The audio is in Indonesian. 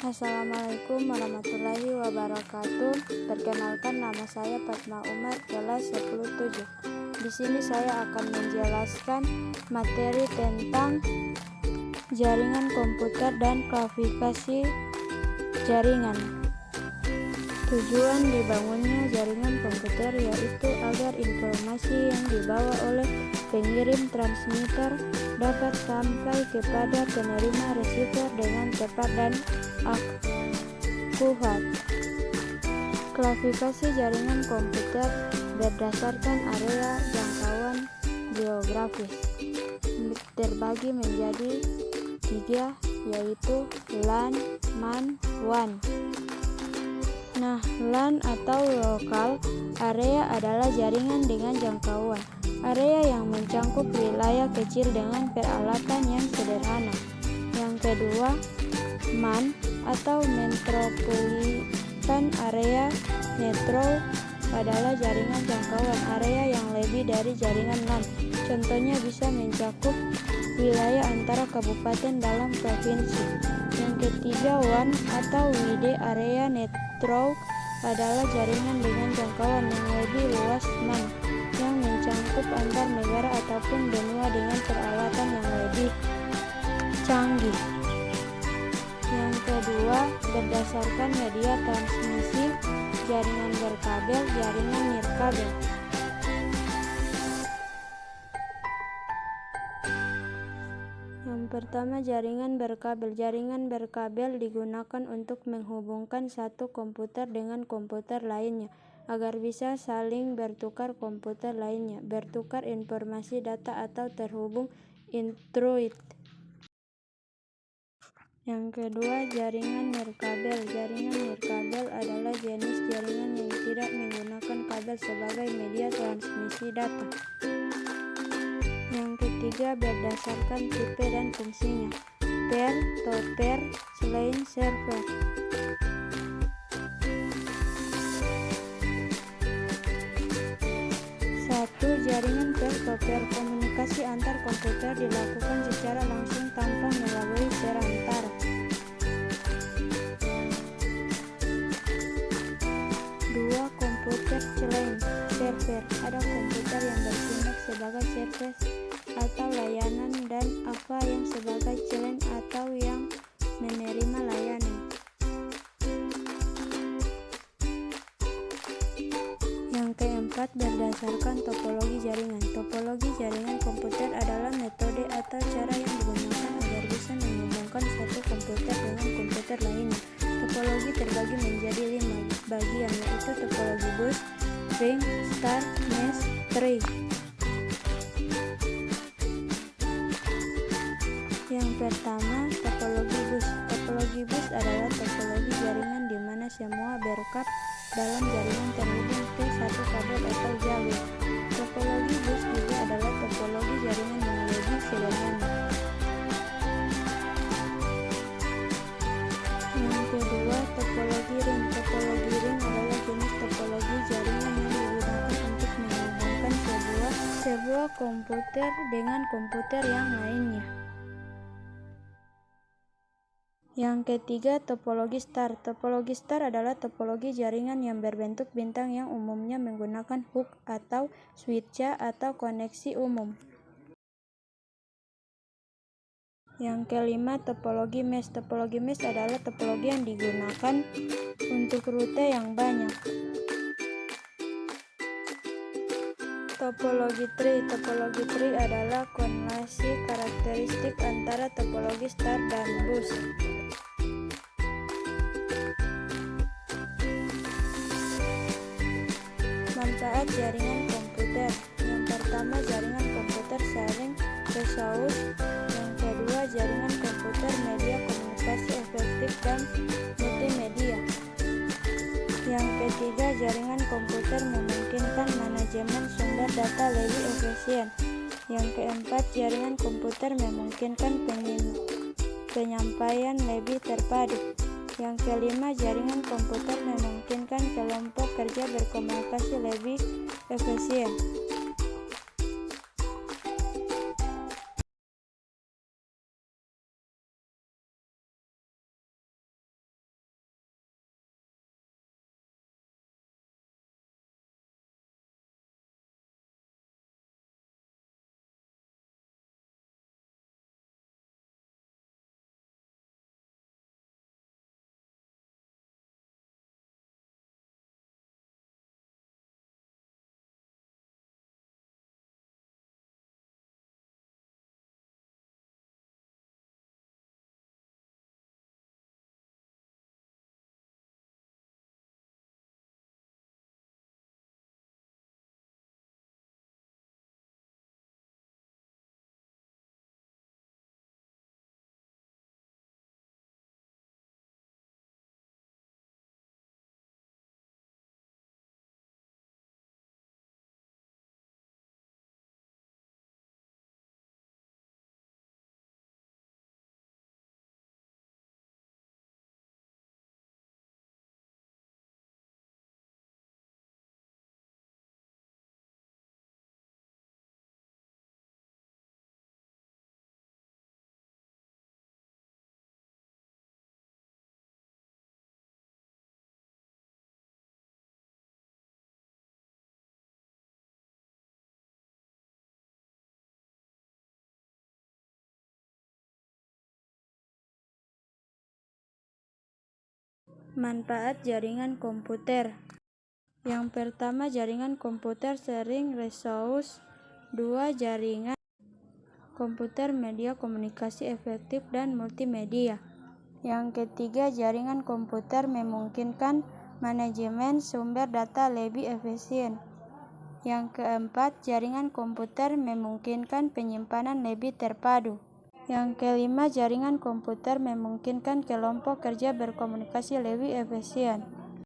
Assalamualaikum warahmatullahi wabarakatuh. Perkenalkan, nama saya Fatma Umar, kelas 10-7. Di sini saya akan menjelaskan materi tentang jaringan komputer dan klasifikasi jaringan. Tujuan dibangunnya jaringan komputer yaitu agar informasi yang dibawa oleh pengirim transmitter dapat sampai kepada penerima receiver dengan cepat dan akurat. Klasifikasi jaringan komputer berdasarkan area jangkauan geografis terbagi menjadi 3, yaitu LAN, MAN, WAN. Nah, LAN atau lokal area adalah jaringan dengan jangkauan area yang mencakup wilayah kecil dengan peralatan yang sederhana. Yang kedua, MAN atau metropolitan area. Metro adalah jaringan jangkauan area yang lebih dari jaringan LAN. Contohnya bisa mencakup wilayah antara kabupaten dalam provinsi. Yang ketiga, WAN atau wide area. Network adalah jaringan dengan jangkauan yang lebih luas. MAN yang mencakup antar negara ataupun benua dengan peralatan yang lebih canggih. Yang kedua, berdasarkan media transmisi, jaringan berkabel, jaringan nirkabel. Yang pertama, jaringan berkabel. Jaringan berkabel digunakan untuk menghubungkan satu komputer dengan komputer lainnya agar bisa saling bertukar komputer lainnya, bertukar informasi, data, atau terhubung internet. Yang kedua, jaringan nirkabel. Jaringan nirkabel adalah jenis jaringan yang tidak menggunakan kabel sebagai media transmisi data. Yang ketiga, berdasarkan tipe dan fungsinya. Peer-to-peer selain server. Jaringan peer-to-peer, komunikasi antar komputer dilakukan secara langsung tanpa melalui perantara. Dua, komputer selain server. Ada komputer yang bertindak sebagai server atau layanan dan apa yang sebagai client atau yang menerima layanan. Yang keempat, berdasarkan topologi jaringan. Topologi jaringan komputer adalah metode atau cara yang digunakan agar bisa menghubungkan satu komputer dengan komputer lainnya. Topologi terbagi menjadi 5 bagian, yaitu topologi bus, ring, star, mesh, tree. Yang pertama, topologi bus. Topologi bus adalah topologi jaringan di mana semua berkap dalam jaringan terhubung ke satu kabel atau jalur. Topologi bus juga adalah topologi jaringan yang lebih sederhana. Yang kedua, topologi ring. Topologi ring adalah jenis topologi jaringan yang digunakan untuk menghubungkan sebuah komputer dengan komputer yang lainnya. Yang ketiga, topologi star. Topologi star adalah topologi jaringan yang berbentuk bintang yang umumnya menggunakan hook atau switch atau koneksi umum. Yang kelima, topologi mesh. Topologi mesh adalah topologi yang digunakan untuk rute yang banyak. Topologi tree. Topologi tree adalah kombinasi karakteristik antara topologi star dan bus. Manfaat jaringan komputer. Yang pertama, jaringan komputer saling resource. Yang kedua, jaringan komputer media komunikasi efektif dan multimedia. Yang ketiga, jaringan komputer memungkinkan manajemen sumber data lebih efisien. Yang keempat, jaringan komputer memungkinkan penyampaian lebih terpadu. Yang kelima, jaringan komputer memungkinkan kelompok kerja berkomunikasi lebih efisien. Manfaat jaringan komputer. Yang pertama, jaringan komputer sering resource. 2. Jaringan komputer media komunikasi efektif dan multimedia. Yang ketiga, jaringan komputer memungkinkan manajemen sumber data lebih efisien. Yang keempat, jaringan komputer memungkinkan penyimpanan lebih terpadu. Yang kelima, jaringan komputer memungkinkan kelompok kerja berkomunikasi lebih efisien.